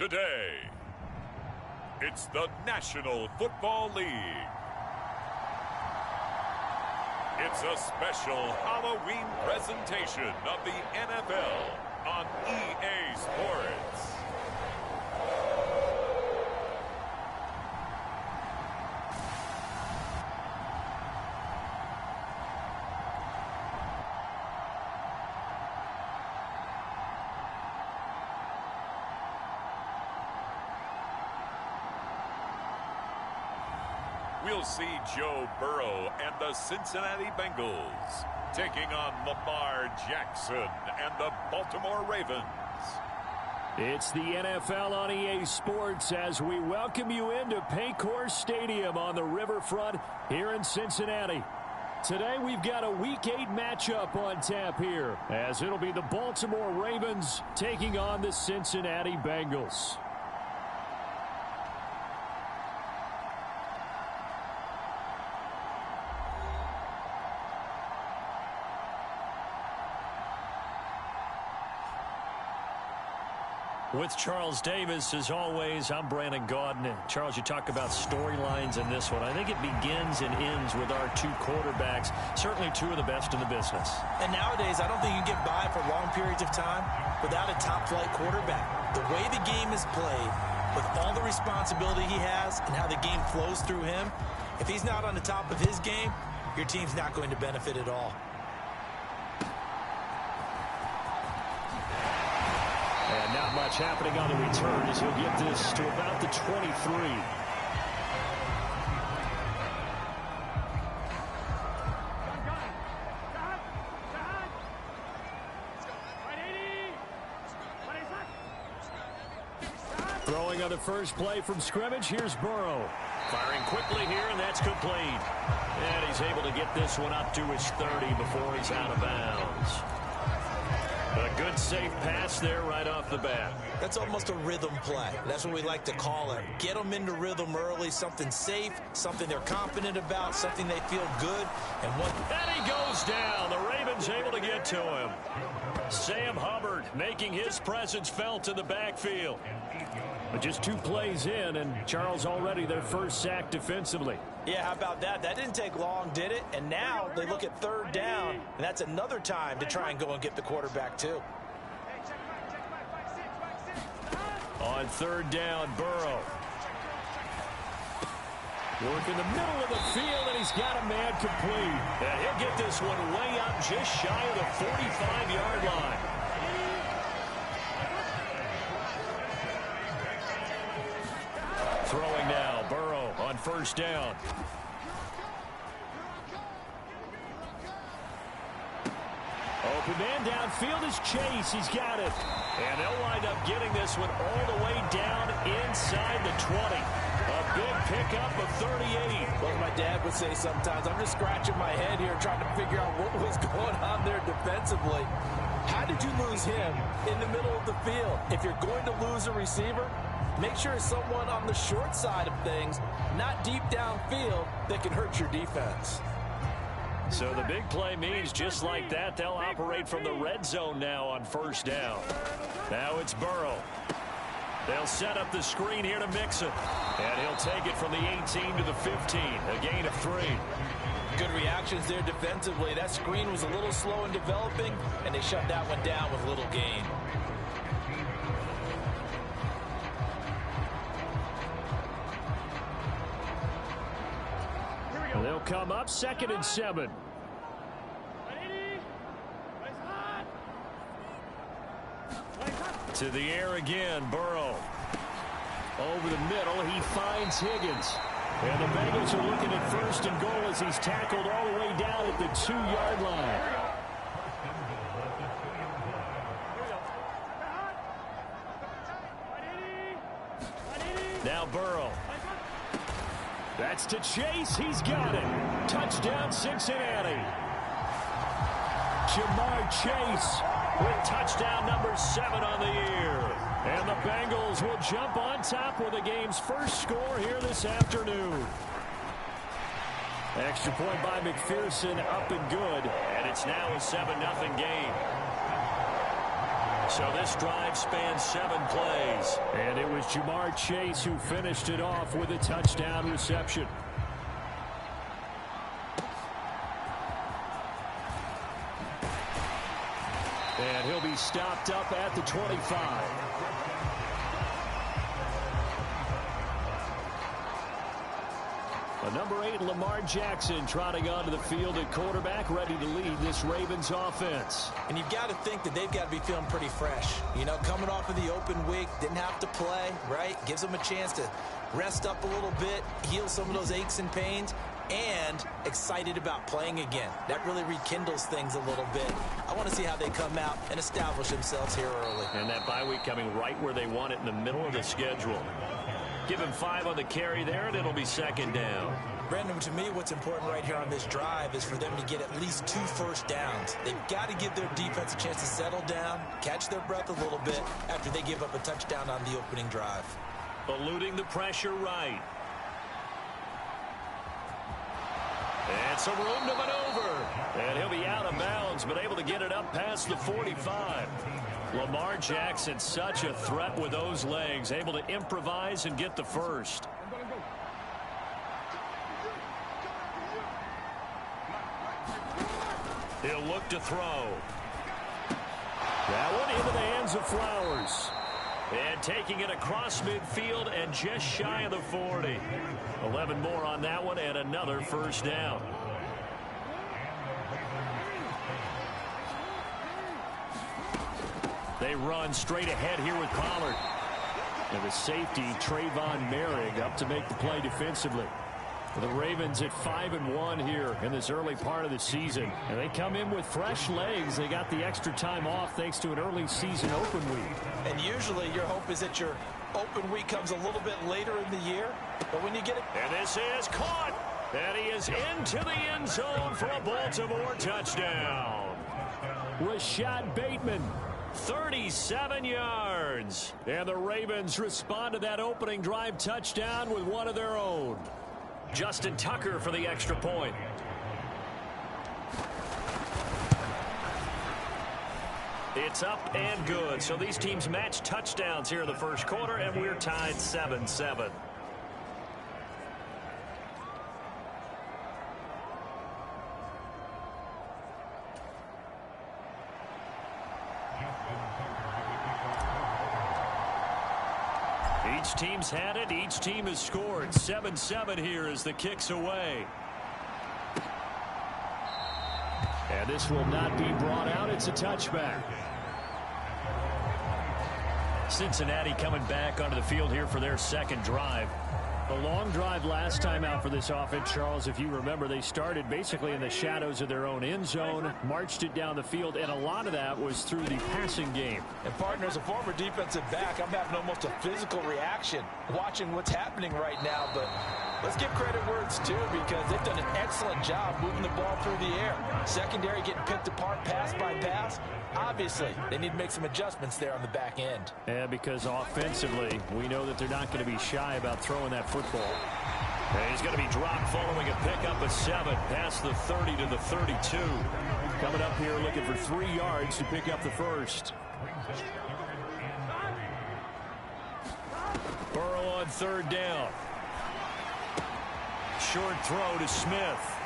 Today, it's the National Football League. It's a special Halloween presentation of the NFL on EA Sports. We'll see Joe Burrow and the Cincinnati Bengals taking on Lamar Jackson and the Baltimore Ravens. It's the NFL on EA Sports as we welcome you into Paycor Stadium on the riverfront here in Cincinnati. Today we've got a Week 8 matchup on tap here, as it'll be the Baltimore Ravens taking on the Cincinnati Bengals. With Charles Davis, as always, I'm Brandon Gaudin. And Charles, you talk about storylines in this one. I think it begins and ends with our two quarterbacks, certainly two of the best in the business. And nowadays, I don't think you can get by for long periods of time without a top-flight quarterback. The way the game is played, with all the responsibility he has and how the game flows through him, if he's not on the top of his game, your team's not going to benefit at all. And not much happening on the return as he'll get this to about the 23. Throwing on the first play from scrimmage, here's Burrow. Firing quickly here, and that's complete. And he's able to get this one up to his 30 before he's out of bounds. A good, safe pass there right off the bat. That's almost a rhythm play. That's what we like to call it. Get them into rhythm early, something safe, something they're confident about, something they feel good. And he goes down. The Ravens able to get to him. Sam Hubbard making his presence felt in the backfield. But just 2 plays in, and Charles already their first sack defensively. Yeah, how about that? That didn't take long, did it? And now they look at 3rd down, and that's another time to try and go and get the quarterback too. On 3rd down, Burrow. Work in the middle of the field, and he's got a man complete. And he'll get this one way up just shy of the 45-yard line. Throwing now, Burrow on 1st down. Open man downfield is Chase. He's got it. And they'll wind up getting this one all the way down inside the 20. A big pickup of 38. Well, my dad would say sometimes, I'm just scratching my head here trying to figure out what was going on there defensively. How did you lose him in the middle of the field? If you're going to lose a receiver, make sure it's someone on the short side of things, not deep downfield, that can hurt your defense. So the big play means just like that, they'll operate from the red zone now on 1st down. Now it's Burrow. They'll set up the screen here to Mixon. And he'll take it from the 18 to the 15, a gain of 3. Good reactions there defensively. That screen was a little slow in developing, and they shut that one down with little gain. They'll come up 2nd and 7. To the air again, Burrow. Over the middle, he finds Higgins. And the Bengals are looking at 1st and goal as he's tackled all the way down at the 2-yard line. Now Burrow. That's to Chase. He's got it. Touchdown, Cincinnati. Jamar Chase with touchdown number 7 on the year. And the Bengals will jump on top with the game's first score here this afternoon. Extra point by McPherson, up and good. And it's now a 7-0 game. So this drive spans 7 plays. And it was Jamar Chase who finished it off with a touchdown reception. And he'll be stopped up at the 25. Number 8, Lamar Jackson, trotting onto the field at quarterback, ready to lead this Ravens offense. And you've got to think that they've got to be feeling pretty fresh. You know, coming off of the open week, didn't have to play, right? Gives them a chance to rest up a little bit, heal some of those aches and pains, and excited about playing again. That really rekindles things a little bit. I want to see how they come out and establish themselves here early. And that bye week coming right where they want it, in the middle of the schedule. Give him 5 on the carry there, and it'll be 2nd down. Brandon, to me, what's important right here on this drive is for them to get at least 2 first downs. They've got to give their defense a chance to settle down, catch their breath a little bit after they give up a touchdown on the opening drive. Eluding the pressure right. And some room to maneuver. And he'll be out of bounds, but able to get it up past the 45. Lamar Jackson, such a threat with those legs, able to improvise and get the first. He'll look to throw. That one into the hands of Flowers. And taking it across midfield and just shy of the 40. 11 more on that one and another first down. They run straight ahead here with Pollard. And the safety, Trayvon Merrick, up to make the play defensively. The Ravens at 5-1 here in this early part of the season. And they come in with fresh legs. They got the extra time off thanks to an early season open week. And usually your hope is that your open week comes a little bit later in the year. But when you get it... And this is caught. And he is into the end zone for a Baltimore touchdown. Rashad Bateman. 37 yards. And the Ravens respond to that opening drive touchdown with one of their own. Justin Tucker for the extra point. It's up and good. So these teams match touchdowns here in the first quarter, and we're tied 7-7. Each team's had it. Each team has scored. 7-7 here as the kick's away. And this will not be brought out. It's a touchback. Cincinnati coming back onto the field here for their second drive. A long drive last time out for this offense, Charles. If you remember, they started basically in the shadows of their own end zone, marched it down the field, and a lot of that was through the passing game. And, partner, as a former defensive back, I'm having almost a physical reaction watching what's happening right now. But let's give credit where it's due, because they've done an excellent job moving the ball through the air. Secondary getting picked apart pass by pass. Obviously, they need to make some adjustments there on the back end. Yeah, because offensively, we know that they're not going to be shy about throwing that football. And he's going to be dropped following a pickup of 7 past the 30 to the 32. Coming up here looking for 3 yards to pick up the first. Burrow on 3rd down. Short throw to Smith.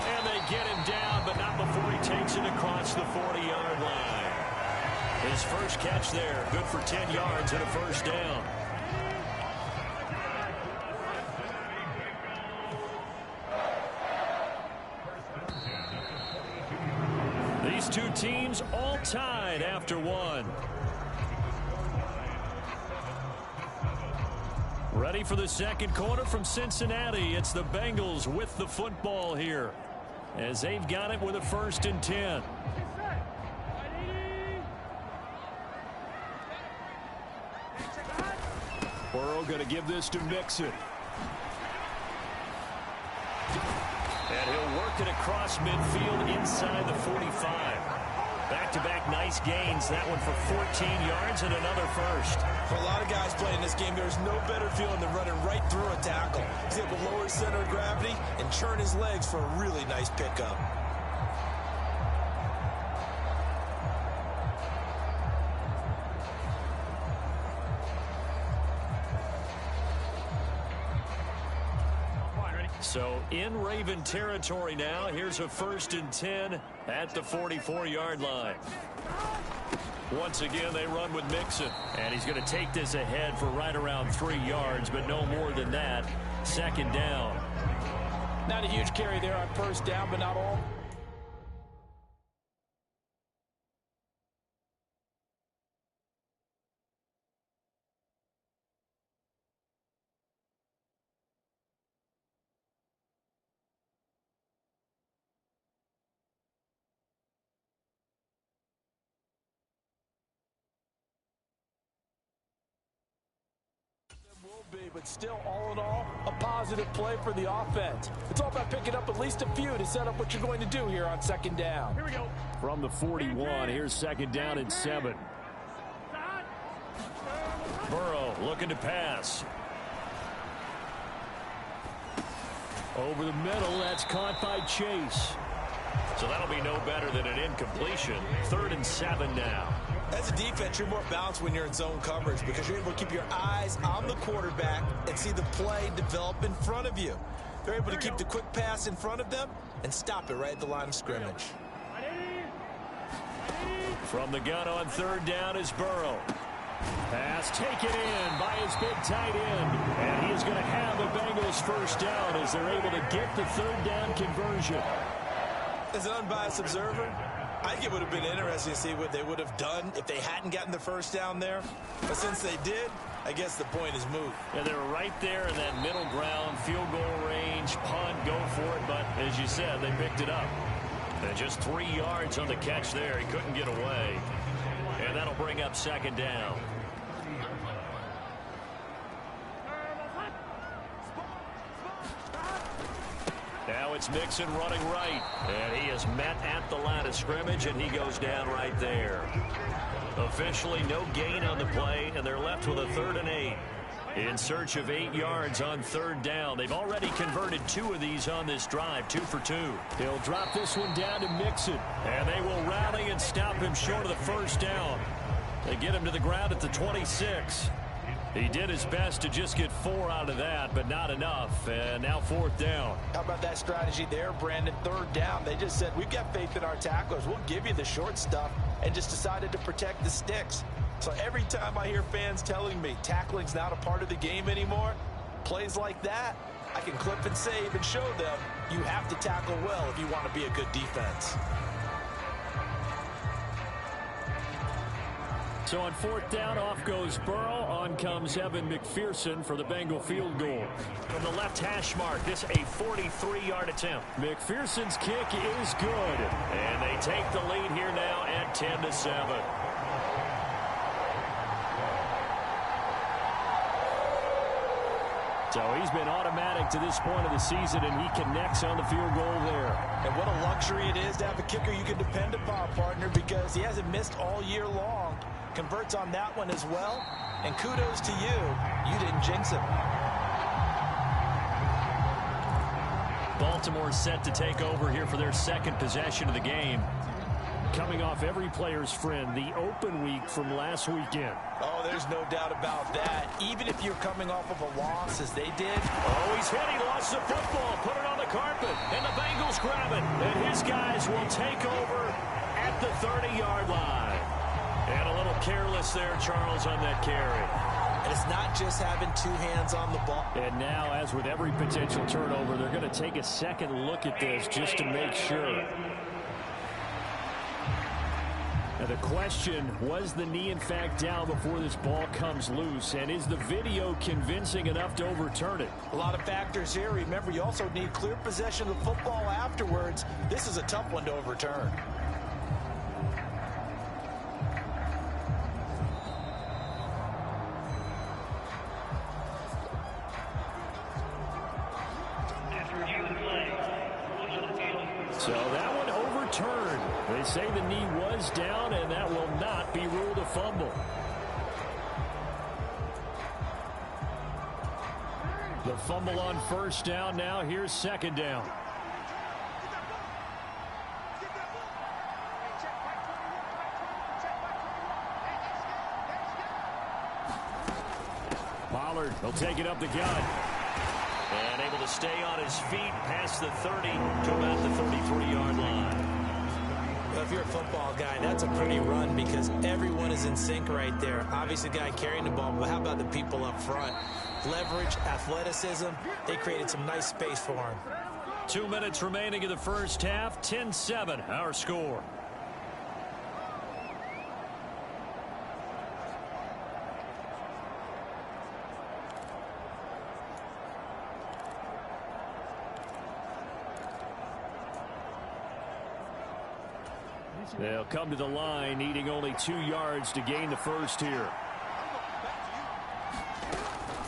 And they get him down, but not before he takes it across the 40-yard line. His first catch there, good for 10 yards and a first down. These two teams all tied after 1. Ready for the second quarter from Cincinnati. It's the Bengals with the football here, as they've got it with a 1st and 10. Burrow going to give this to Mixon. And he'll work it across midfield inside the 45. Back-to-back nice gains. That one for 14 yards and another first. For a lot of guys playing this game, there's no better feeling than running right through a tackle. He's able to lower his center of gravity and churn his legs for a really nice pickup. So in Raven territory now. Here's a 1st and 10 at the 44-yard line. Once again, they run with Mixon. And he's going to take this ahead for right around 3 yards, but no more than that. 2nd down. Not a huge carry there on 1st down, but not all. But still, all in all, a positive play for the offense. It's all about picking up at least a few to set up what you're going to do here on 2nd down. Here we go. From the 41, here's 2nd down and 7. Burrow looking to pass. Over the middle, that's caught by Chase. So that'll be no better than an incompletion. 3rd and 7 now. As a defense, you're more balanced when you're in zone coverage because you're able to keep your eyes on the quarterback and see the play develop in front of you. They're able to keep the quick pass in front of them and stop it right at the line of scrimmage. From the gun on 3rd down is Burrow. Pass taken in by his big tight end. And he is going to have the Bengals 1st down as they're able to get the 3rd down conversion. As an unbiased observer, I think it would have been interesting to see what they would have done if they hadn't gotten the 1st down there. But since they did, I guess the point is moot. Yeah, they were right there in that middle ground, field goal range, punt, go for it. But as you said, they picked it up. And just 3 yards on the catch there. He couldn't get away. And that'll bring up 2nd down. Now it's Mixon running right. And he is met at the line of scrimmage, and he goes down right there. Officially no gain on the play, and they're left with a 3rd and 8. In search of 8 yards on 3rd down. They've already converted 2 of these on this drive, 2 for 2. He'll drop this one down to Mixon, and they will rally and stop him short of the 1st down. They get him to the ground at the 26. He did his best to just get 4 out of that, but not enough. And now 4th down. How about that strategy there, Brandon? 3rd down. They just said, we've got faith in our tacklers. We'll give you the short stuff, and just decided to protect the sticks. So every time I hear fans telling me tackling's not a part of the game anymore, plays like that, I can clip and save and show them you have to tackle well if you want to be a good defense. So on 4th down, off goes Burrow. On comes Evan McPherson for the Bengal field goal. From the left hash mark, this a 43-yard attempt. McPherson's kick is good. And they take the lead here now at 10-7. So he's been automatic to this point of the season, and he connects on the field goal there. And what a luxury it is to have a kicker you can depend upon, partner, because he hasn't missed all year long. Converts on that one as well. And kudos to you. You didn't jinx him. Baltimore set to take over here for their 2nd possession of the game. Coming off every player's friend, the open week from last weekend. Oh, there's no doubt about that. Even if you're coming off of a loss as they did. Oh, he's hit. He lost the football. Put it on the carpet. And the Bengals grab it. And his guys will take over at the 30-yard line. And a little careless there, Charles, on that carry. And it's not just having 2 hands on the ball. And now, as with every potential turnover, they're going to take a second look at this just to make sure. Now the question, was the knee in fact down before this ball comes loose? And is the video convincing enough to overturn it? A lot of factors here. Remember, you also need clear possession of the football afterwards. This is a tough one to overturn. So that one overturned. They say the knee was down, and that will not be ruled a fumble. The fumble on 1st down. Now here's 2nd down. Pollard will take it up the gut. And able to stay on his feet past the 30 to about the 33-yard line. Well, if you're a football guy, that's a pretty run because everyone is in sync right there. Obviously, the guy carrying the ball, but how about the people up front? Leverage, athleticism, they created some nice space for him. 2 minutes remaining in the first half, 10-7, our score. They'll come to the line, needing only 2 yards to gain the first here.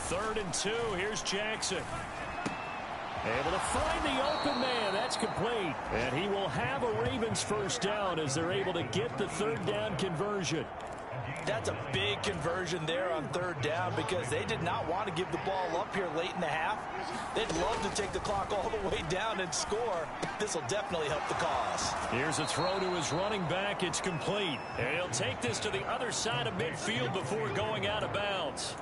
3rd and 2. Here's Jackson. Able to find the open man. That's complete. And he will have a Ravens first down as they're able to get the 3rd down conversion. That's a big conversion there on 3rd down because they did not want to give the ball up here late in the half. They'd love to take the clock all the way down and score. This will definitely help the cause. Here's a throw to his running back. It's complete. And he'll take this to the other side of midfield before going out of bounds.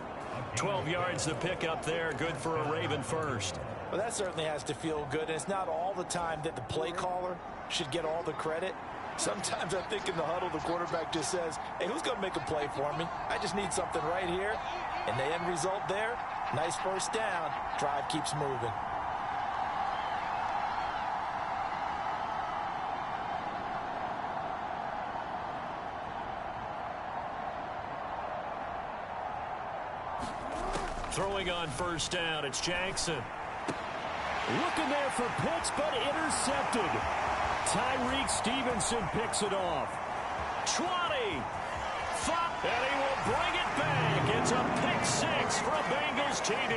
12 yards to pick up there. Good for a Raven first. Well, that certainly has to feel good. And it's not all the time that the play caller should get all the credit. Sometimes I think in the huddle, the quarterback just says, hey, who's going to make a play for me? I just need something right here. And the end result there, nice first down. Drive keeps moving. Throwing on first down, it's Jackson. Looking there for Pitts, but intercepted. Tyreek Stevenson picks it off. 20. And he will bring it back. It's a pick 6 for a Bengals TD.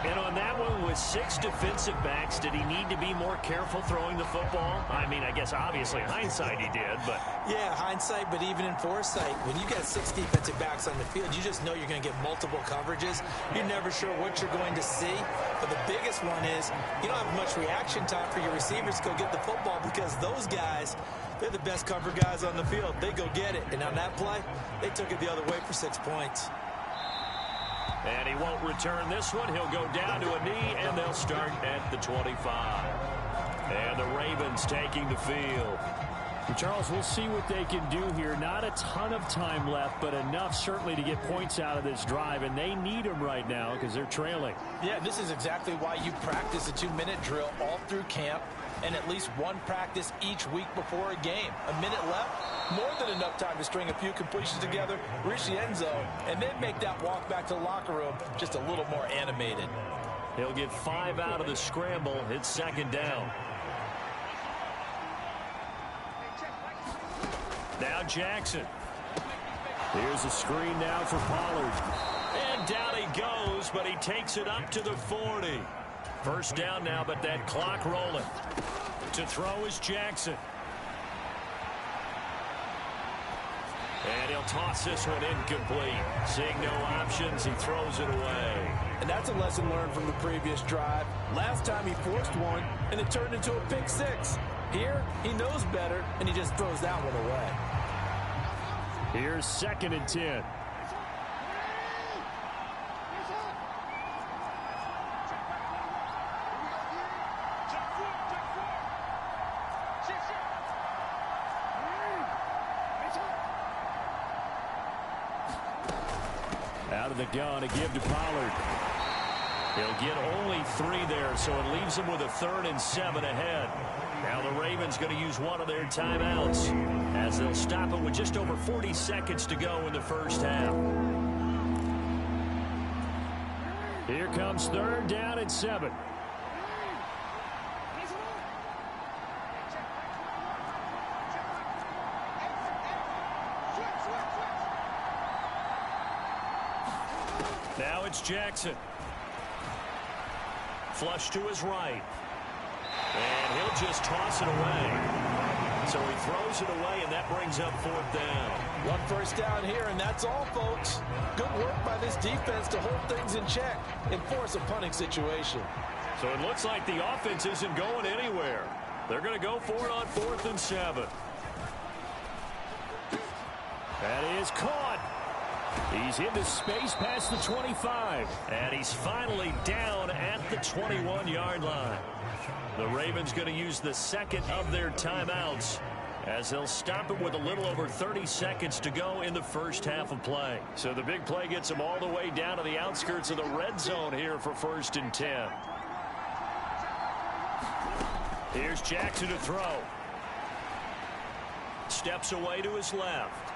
And on that one, with 6 defensive backs, did he need to be more careful throwing the football? I mean, I guess obviously hindsight he did, but... Yeah, hindsight, but even in foresight, when you got 6 defensive backs on the field, you just know you're going to get multiple coverages. You're never sure what you're going to see. But the biggest one is you don't have much reaction time for your receivers to go get the football because those guys, they're the best cover guys on the field. They go get it. And on that play, they took it the other way for 6 points. And he won't return this one. He'll go down to a knee, and they'll start at the 25. And the Ravens taking the field. Charles, we'll see what they can do here. Not a ton of time left, but enough certainly to get points out of this drive, and they need them right now because they're trailing. Yeah, this is exactly why you practice a 2-minute drill all through camp and at least one practice each week before a game. A minute left, more than enough time to string a few completions together, reach the end zone, and then make that walk back to the locker room just a little more animated. He'll get 5 out of the scramble. It's 2nd down. Now Jackson. Here's a screen now for Pollard. And down he goes, but he takes it up to the 40. First down now, but that clock rolling. To throw is Jackson. And he'll toss this one incomplete. Seeing no options, he throws it away. And that's a lesson learned from the previous drive. Last time he forced one, and it turned into a pick 6. Here, he knows better, and he just throws that one away. Here's 2nd and 10. Out of the gun to give to Pollard. He'll get only 3 there, so it leaves him with a 3rd and 7 ahead. Now the Ravens going to use one of their timeouts as they'll stop it with just over 40 seconds to go in the first half. Here comes 3rd down and 7. Now it's Jackson. Flush to his right. And he'll just toss it away. So he throws it away, and that brings up 4th down. One first down here, and that's all, folks. Good work by this defense to hold things in check and force a punting situation. So it looks like the offense isn't going anywhere. They're going to go for it on 4th and 7. That is caught. He's into space past the 25. And he's finally down at the 21-yard line. The Ravens going to use the second of their timeouts as they'll stop it with a little over 30 seconds to go in the first half of play. So the big play gets them all the way down to the outskirts of the red zone here for 1st and 10. Here's Jackson to throw. Steps away to his left.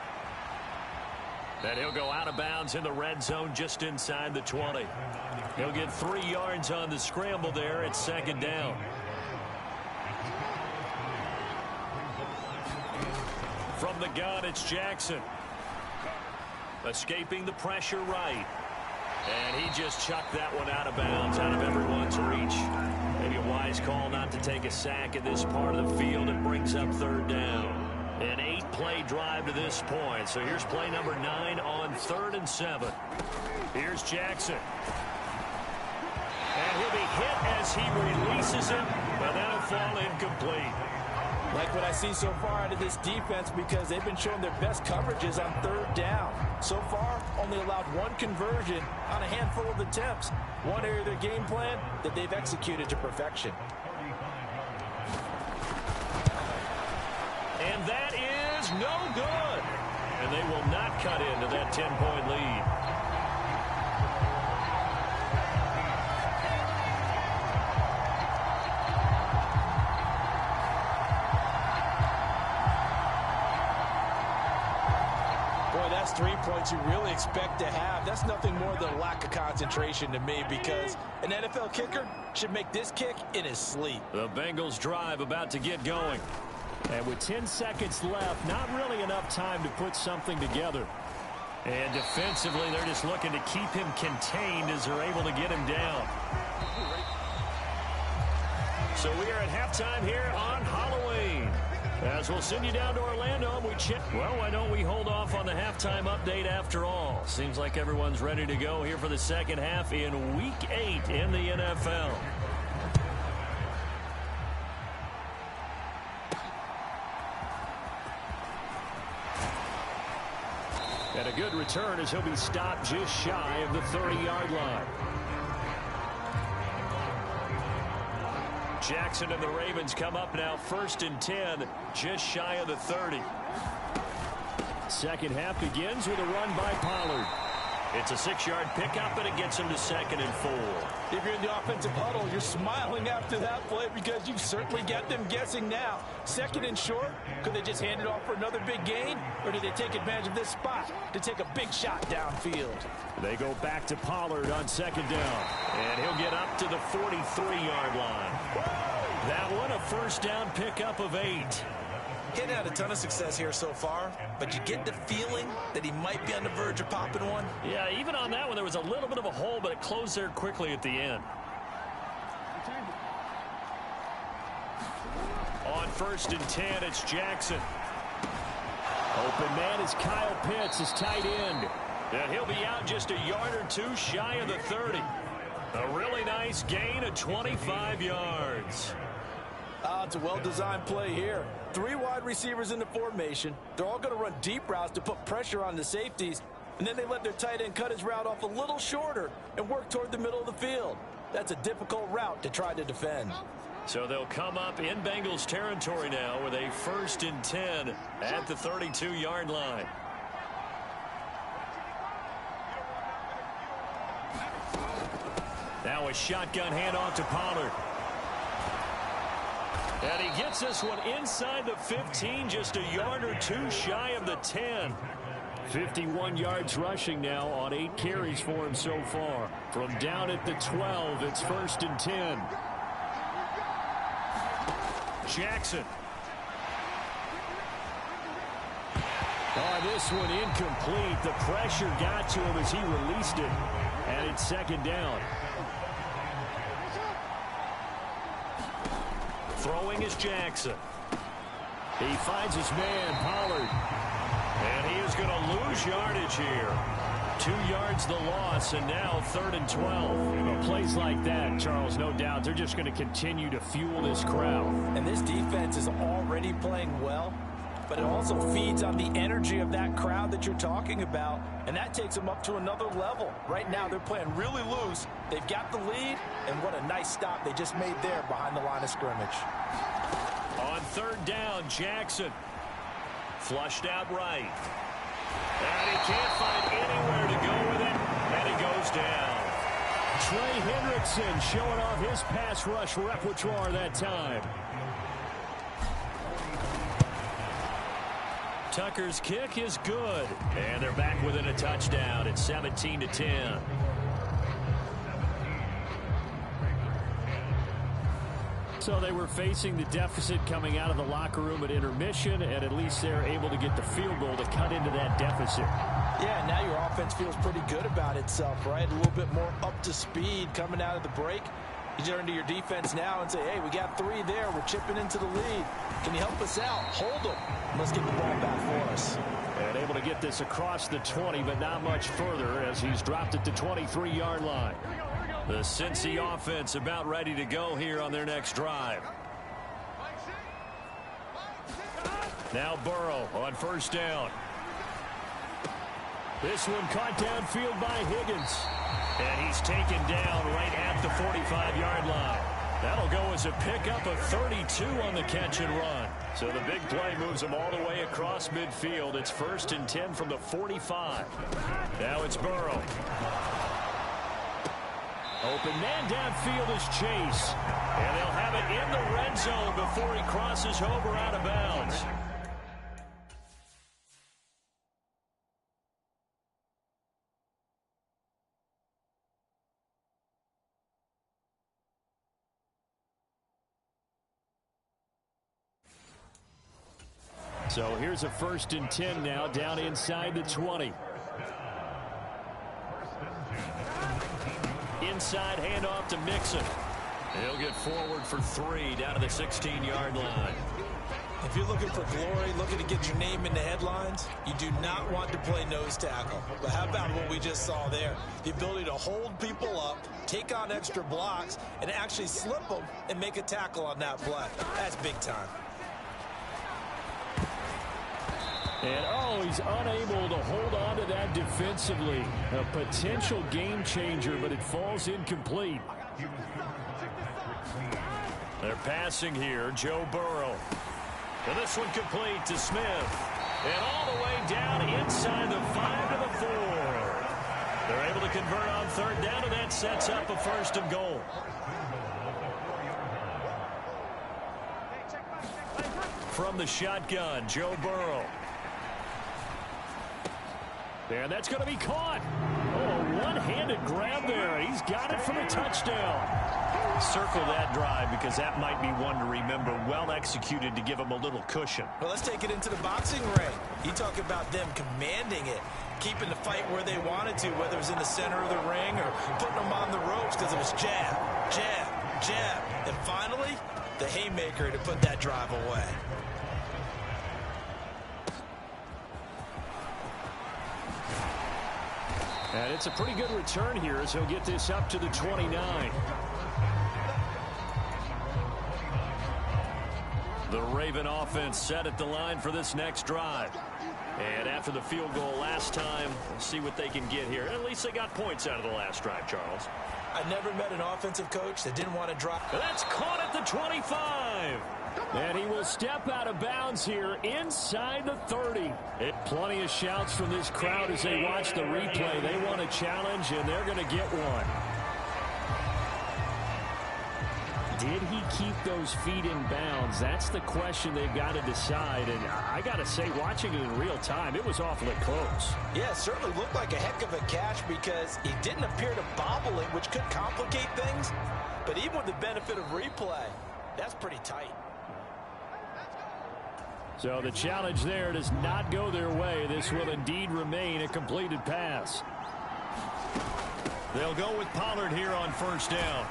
Then he'll go out of bounds in the red zone just inside the 20. He'll get 3 yards on the scramble there at 2nd down. From the gun, it's Jackson. Escaping the pressure right. And he just chucked that one out of bounds, out of everyone's reach. Maybe a wise call not to take a sack at this part of the field. It brings up 3rd down. An 8-play drive to this point. So here's play number 9 on 3rd and 7. Here's Jackson. And he'll be hit as he releases it, but that'll fall incomplete. Like what I see so far out of this defense, because they've been showing their best coverages on 3rd down. So far, only allowed 1 conversion on a handful of attempts. One area of their game plan that they've executed to perfection. And that is no good. And they will not cut into that 10-point lead. Boy, that's 3 points you really expect to have. That's nothing more than a lack of concentration to me, because an NFL kicker should make this kick in his sleep. The Bengals drive about to get going. And with 10 seconds left, not really enough time to put something together. And defensively, they're just looking to keep him contained as they're able to get him down. So we are at halftime here on Halloween. As we'll send you down to Orlando, we check. Well, why don't we hold off on the halftime update after all? Seems like everyone's ready to go here for the second half in Week 8 in the NFL. And a good return as he'll be stopped just shy of the 30-yard line. Jackson and the Ravens come up now 1st and 10, just shy of the 30. Second half begins with a run by Pollard. It's a 6-yard pickup, and it gets him to 2nd and 4. If you're in the offensive huddle, you're smiling after that play because you've certainly got them guessing now. 2nd and short, could they just hand it off for another big gain? Or did they take advantage of this spot to take a big shot downfield? They go back to Pollard on 2nd down. And he'll get up to the 43-yard line. That one, a 1st down pickup of 8. He hadn't had a ton of success here so far, but you get the feeling that he might be on the verge of popping one. Yeah, even on that one, there was a little bit of a hole, but it closed there quickly at the end. On 1st and 10, it's Jackson. Open man is Kyle Pitts, his tight end. And he'll be out just a yard or 2 shy of the 30. A really nice gain of 25 yards. It's a well-designed play here. 3 wide receivers in the formation. They're all going to run deep routes to put pressure on the safeties. And then they let their tight end cut his route off a little shorter and work toward the middle of the field. That's a difficult route to try to defend. So they'll come up in Bengals territory now with a 1st and 10 at the 32-yard line. Now a shotgun handoff to Pollard. And he gets this one inside the 15, just a yard or 2 shy of the 10. 51 yards rushing now on 8 carries for him so far. From down at the 12, it's 1st and 10. Jackson. Oh, this one incomplete. The pressure got to him as he released it. And it's 2nd down. Throwing is Jackson. He finds his man, Pollard. And he is going to lose yardage here. 2 yards the loss, and now 3rd and 12. Well, plays like that, Charles, no doubt, they're just going to continue to fuel this crowd. And this defense is already playing well. but it also feeds on the energy of that crowd that you're talking about, and that takes them up to another level. Right now, they're playing really loose. They've got the lead, and what a nice stop they just made there behind the line of scrimmage. On third down, Jackson. Flushed out right. And he can't find anywhere to go with it, and he goes down. Trey Hendrickson showing off his pass rush repertoire that time. Tucker's kick is good, and they're back within a touchdown at 17-10. So they were facing the deficit coming out of the locker room at intermission, and at least they're able to get the field goal to cut into that deficit. Yeah, now your offense feels pretty good about itself, right? A little bit more up to speed coming out of the break. You turn to your defense now and say, hey, we got 3 there. We're chipping into the lead. Can you help us out? Hold them. Let's get the ball back for us. And able to get this across the 20, but not much further as he's dropped it to 23-yard line. The Cincy offense about ready to go here on their next drive. Now Burrow on first down. This one caught downfield by Higgins. And he's taken down right at the 45-yard line. That'll go as a pickup of 32 on the catch and run. So the big play moves them all the way across midfield. It's 1st and 10 from the 45. Now it's Burrow. Open man downfield is Chase. And they'll have it in the red zone before he crosses over out of bounds. So here's a 1st and 10 now down inside the 20. Inside handoff to Mixon. He'll get forward for 3 down to the 16-yard line. If you're looking for glory, looking to get your name in the headlines, you do not want to play nose tackle. But how about what we just saw there? The ability to hold people up, take on extra blocks, and actually slip them and make a tackle on that play. That's big time. And, oh, he's unable to hold on to that defensively. A potential game changer, but it falls incomplete. They're passing here, Joe Burrow. And this one complete to Smith. And all the way down inside the 5 to the 4. They're able to convert on third down, and that sets up a 1st and goal. From the shotgun, Joe Burrow. And that's going to be caught. Oh, one-handed grab there. He's got it for the touchdown. Circle that drive because that might be one to remember. Well executed to give him a little cushion. Well, let's take it into the boxing ring. You talk about them commanding it, keeping the fight where they wanted to, whether it was in the center of the ring or putting them on the ropes because it was jab, jab, jab. And finally, the haymaker to put that drive away. And it's a pretty good return here as he'll get this up to the 29. The Raven offense set at the line for this next drive. And after the field goal last time, we'll see what they can get here. At least they got points out of the last drive, Charles. I never met an offensive coach that didn't want to drop. That's caught at the 25. And he will step out of bounds here inside the 30. Plenty of shouts from this crowd as they watch the replay. They want a challenge, and they're going to get one. Did he keep those feet in bounds? That's the question they've got to decide. And I got to say, watching it in real time, it was awfully close. Yeah, it certainly looked like a heck of a catch because he didn't appear to bobble it, which could complicate things. But even with the benefit of replay, that's pretty tight. So the challenge there does not go their way. This will indeed remain a completed pass. They'll go with Pollard here on first down.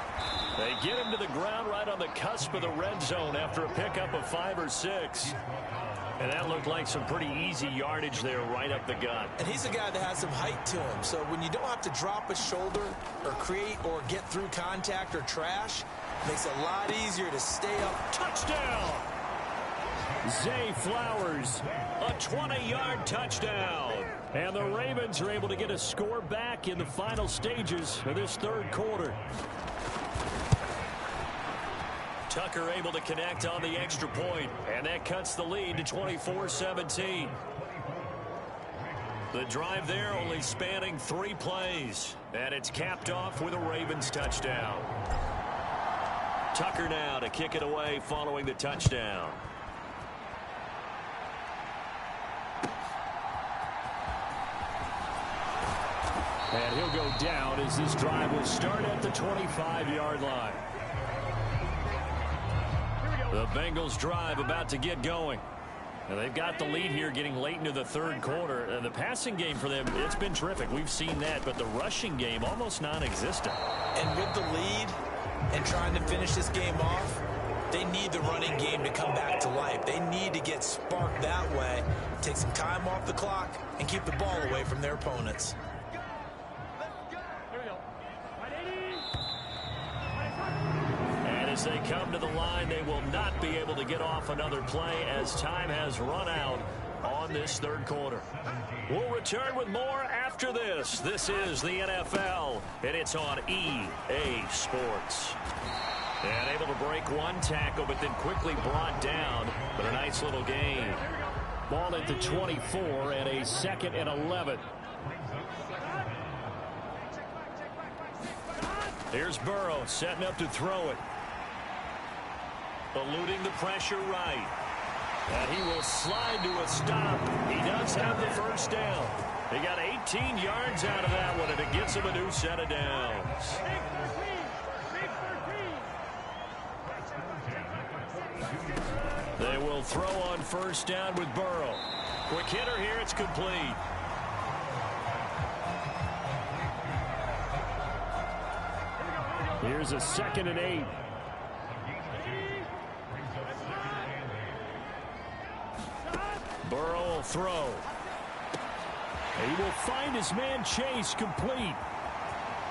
They get him to the ground right on the cusp of the red zone after a pickup of 5 or 6. And that looked like some pretty easy yardage there right up the gut. And he's a guy that has some height to him. So when you don't have to drop a shoulder or create or get through contact or trash, it makes it a lot easier to stay up. Touchdown! Zay Flowers, a 20-yard touchdown. And the Ravens are able to get a score back in the final stages of this third quarter. Tucker able to connect on the extra point, and that cuts the lead to 24-17. The drive there only spanning 3 plays, and it's capped off with a Ravens touchdown. Tucker now to kick it away following the touchdown. And he'll go down as this drive will start at the 25-yard line. The Bengals drive about to get going. Now they've got the lead here getting late into the third quarter. The passing game for them, it's been terrific. We've seen that, but the rushing game almost non-existent. And with the lead and trying to finish this game off, they need the running game to come back to life. They need to get sparked that way, take some time off the clock, and keep the ball away from their opponents. As they come to the line, they will not be able to get off another play as time has run out on this third quarter. We'll return with more after this. This is the NFL, and it's on EA Sports. And able to break one tackle, but then quickly brought down. But a nice little gain. Ball at the 24 and a 2nd and 11. Here's Burrow setting up to throw it. Eluding the pressure right. And he will slide to a stop. He does have the first down. He got 18 yards out of that one, and it gets him a new set of downs. They will throw on first down with Burrow. Quick hitter here, it's complete. Here's a 2nd and 8. Burrow will throw. He will find his man Chase complete.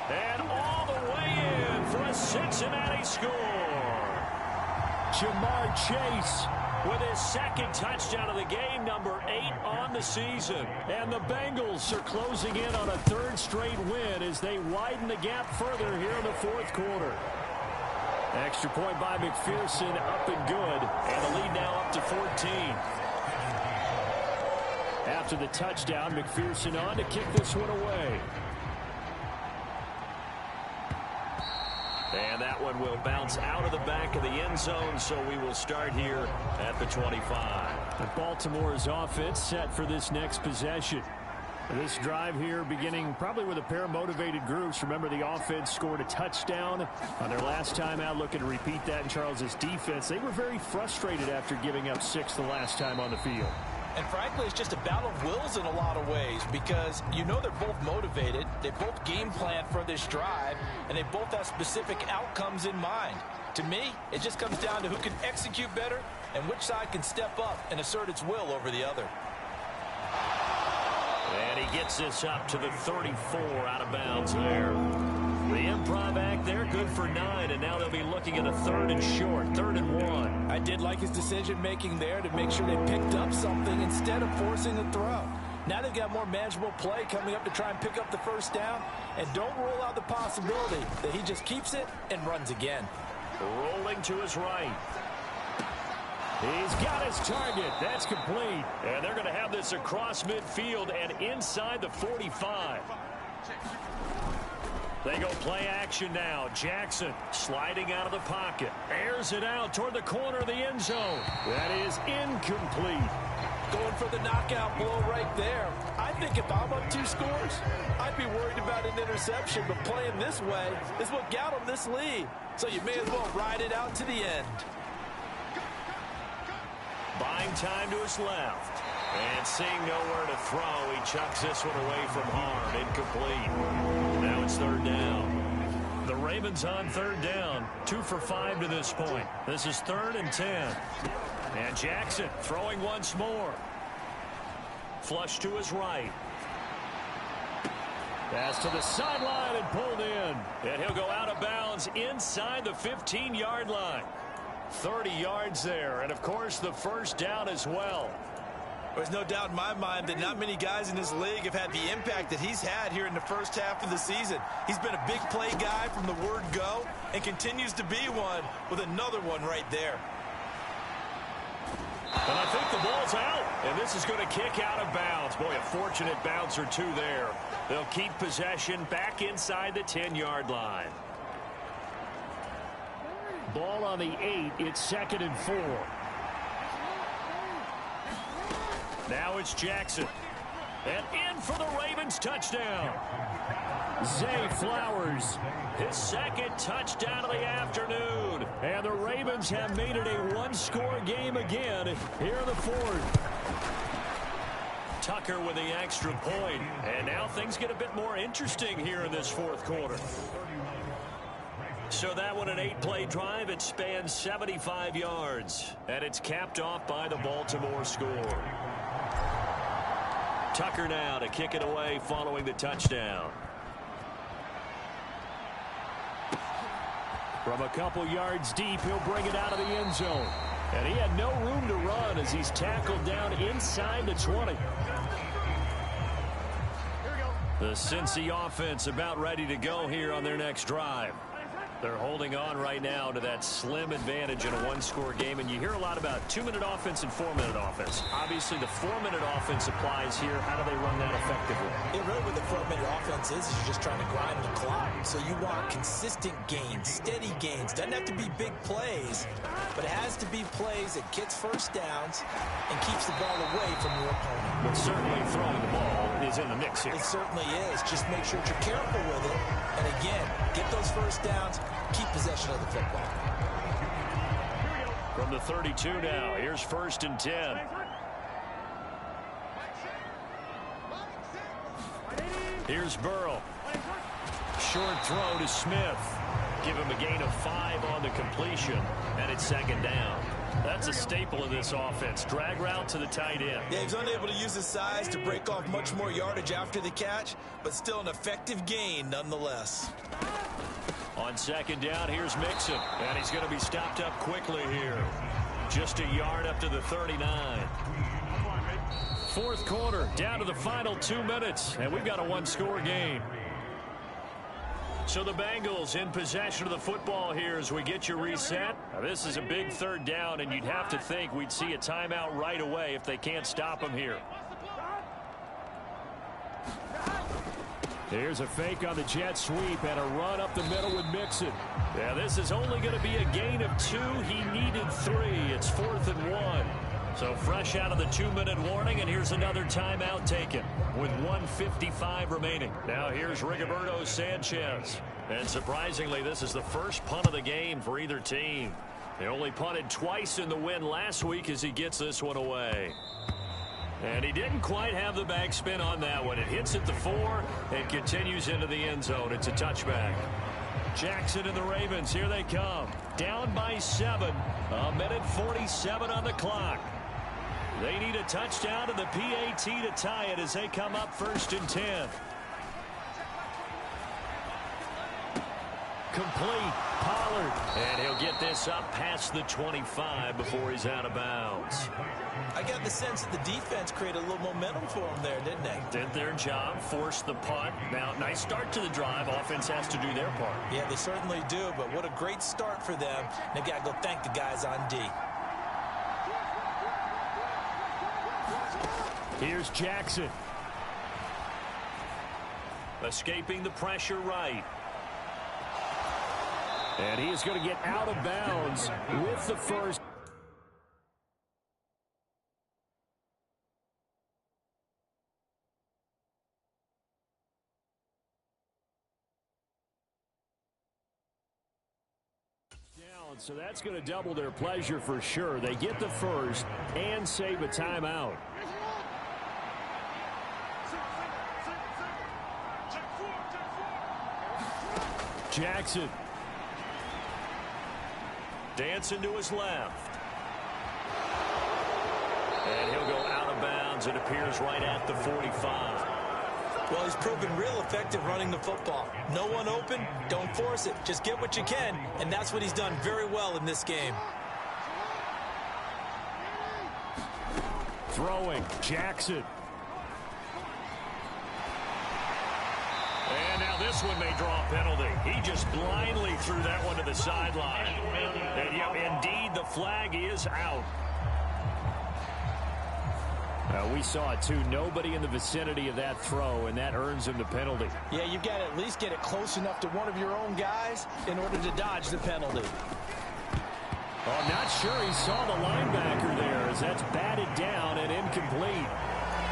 And all the way in for a Cincinnati score. Jamar Chase with his 2nd touchdown of the game, number 8 on the season. And the Bengals are closing in on a 3rd straight win as they widen the gap further here in the 4th quarter. Extra point by McPherson, up and good. And the lead now up to 14. After the touchdown, McPherson on to kick this one away. And that one will bounce out of the back of the end zone, so we will start here at the 25. And Baltimore's offense set for this next possession. This drive here beginning probably with a pair of motivated groups. Remember, the offense scored a touchdown on their last time out. Looking to repeat that in Charles's defense. They were very frustrated after giving up 6 the last time on the field. And frankly, it's just a battle of wills in a lot of ways because you know they're both motivated. They both game plan for this drive, and they both have specific outcomes in mind. To me, it just comes down to who can execute better and which side can step up and assert its will over the other. And he gets this up to the 34 out of bounds there. The improv act there, good for 9, and now they'll be looking at a 3rd and short, 3rd and 1. I did like his decision-making there to make sure they picked up something instead of forcing a throw. Now they've got more manageable play coming up to try and pick up the first down, and don't rule out the possibility that he just keeps it and runs again. Rolling to his right. He's got his target. That's complete. And they're going to have this across midfield and inside the 45. They go play action now. Jackson sliding out of the pocket. Airs it out toward the corner of the end zone. That is incomplete. Going for the knockout blow right there. I think if I'm up 2 scores, I'd be worried about an interception. But playing this way is what got him this lead. So you may as well ride it out to the end. Buying time to his left. And seeing nowhere to throw, he chucks this one away from harm. Incomplete. Now it's 3rd down. The Ravens on 3rd down. 2 for 5 to this point. This is 3rd and 10. And Jackson throwing once more. Flush to his right. Pass to the sideline and pulled in. And he'll go out of bounds inside the 15-yard line. 30 yards there, and of course the first down as well. There's no doubt in my mind that not many guys in this league have had the impact that he's had here in the first half of the season. He's been a big play guy from the word go and continues to be one with another one right there. And I think the ball's out, and this is going to kick out of bounds. Boy, a fortunate bounce or two there. They'll keep possession back inside the 10-yard line. Ball on the 8. It's 2nd and 4. Now it's Jackson. And in for the Ravens touchdown. Zay Flowers, his second touchdown of the afternoon. And the Ravens have made it a one-score game again here in the fourth. Tucker with the extra point. And now things get a bit more interesting here in this fourth quarter. So that one, an 8-play drive. It spans 75 yards. And it's capped off by the Baltimore score. Tucker now to kick it away following the touchdown. From a couple yards deep, he'll bring it out of the end zone. And he had no room to run as he's tackled down inside the 20. The Cincy offense about ready to go here on their next drive. They're holding on right now to that slim advantage in a one-score game. And you hear a lot about 2-minute offense and 4-minute offense. Obviously, the 4-minute offense applies here. How do they run that effectively? Yeah, really what the 4-minute offense is you're just trying to grind the clock. So you want consistent gains, steady gains. Doesn't have to be big plays, but it has to be plays that gets first downs and keeps the ball away from your opponent. But certainly throwing the ball is in the mix here. It certainly is. Just make sure that you're careful with it. And again, get those first downs. Keep possession of the football. From the 32 now, here's 1st and 10. Here's Burrow. Short throw to Smith. Give him a gain of 5 on the completion, and it's 2nd down. That's a staple of this offense. Drag route to the tight end. Yeah, he's unable to use his size to break off much more yardage after the catch, but still an effective gain nonetheless. On 2nd down, here's Mixon, and he's going to be stopped up quickly here. Just a yard up to the 39. Fourth quarter, down to the final 2 minutes, and we've got a one-score game. So the Bengals in possession of the football here as we get you reset. Now, this is a big 3rd down, and you'd have to think we'd see a timeout right away if they can't stop them here. Here's a fake on the jet sweep and a run up the middle with Mixon. Yeah, this is only going to be a gain of 2. He needed 3. It's 4th and 1. So fresh out of the 2-minute warning, and here's another timeout taken with 1:55 remaining. Now here's Rigoberto Sanchez. And surprisingly, this is the first punt of the game for either team. They only punted twice in the win last week as he gets this one away. And he didn't quite have the backspin on that one. It hits at the 4 and continues into the end zone. It's a touchback. Jackson and the Ravens, here they come. Down by 7. 1:47 on the clock. They need a touchdown and the PAT to tie it as they come up 1st and 10. Complete. Pollard. And he'll get this up past the 25 before he's out of bounds. I got the sense that the defense created a little momentum for them there, didn't they? Did their job, forced the punt. Now, nice start to the drive. Offense has to do their part. Yeah, they certainly do, but what a great start for them. They've got to go thank the guys on D. Here's Jackson. Escaping the pressure right. And he is going to get out of bounds with the first. So that's going to double their pleasure for sure. They get the first and save a timeout. Jackson. Dancing to his left. And he'll go out of bounds. It appears right at the 45. Well, he's proven real effective running the football. No one open, don't force it. Just get what you can, and that's what he's done very well in this game. Throwing, Jackson. And now this one may draw a penalty. He just blindly threw that one to the sideline. And yep, indeed, the flag is out. We saw it too. Nobody in the vicinity of that throw, and that earns him the penalty. Yeah, you've got to at least get it close enough to one of your own guys in order to dodge the penalty. Oh, I'm not sure he saw the linebacker there as that's batted down and incomplete.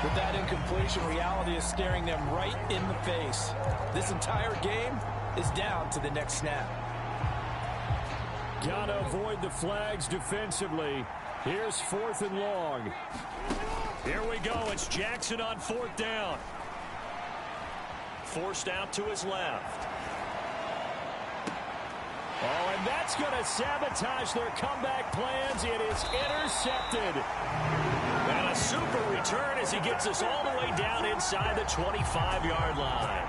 With that incompletion, reality is staring them right in the face. This entire game is down to the next snap. Got to avoid the flags defensively. Here's 4th and long. Here we go. It's Jackson on 4th down. Forced out to his left. Oh, and that's going to sabotage their comeback plans. It is intercepted. And a super return as he gets us all the way down inside the 25-yard line.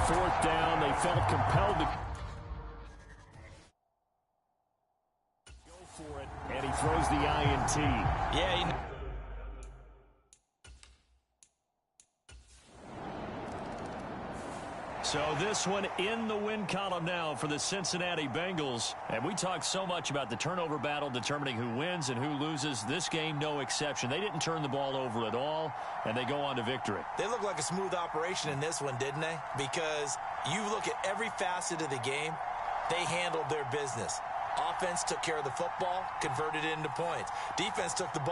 4th down, they felt compelled to go for it, and he throws the INT. Yeah, So this one in the win column now for the Cincinnati Bengals. And we talked so much about the turnover battle determining who wins and who loses. This game, no exception. They didn't turn the ball over at all, and they go on to victory. They look like a smooth operation in this one, didn't they? Because you look at every facet of the game, they handled their business. Offense took care of the football, converted it into points. Defense took the ball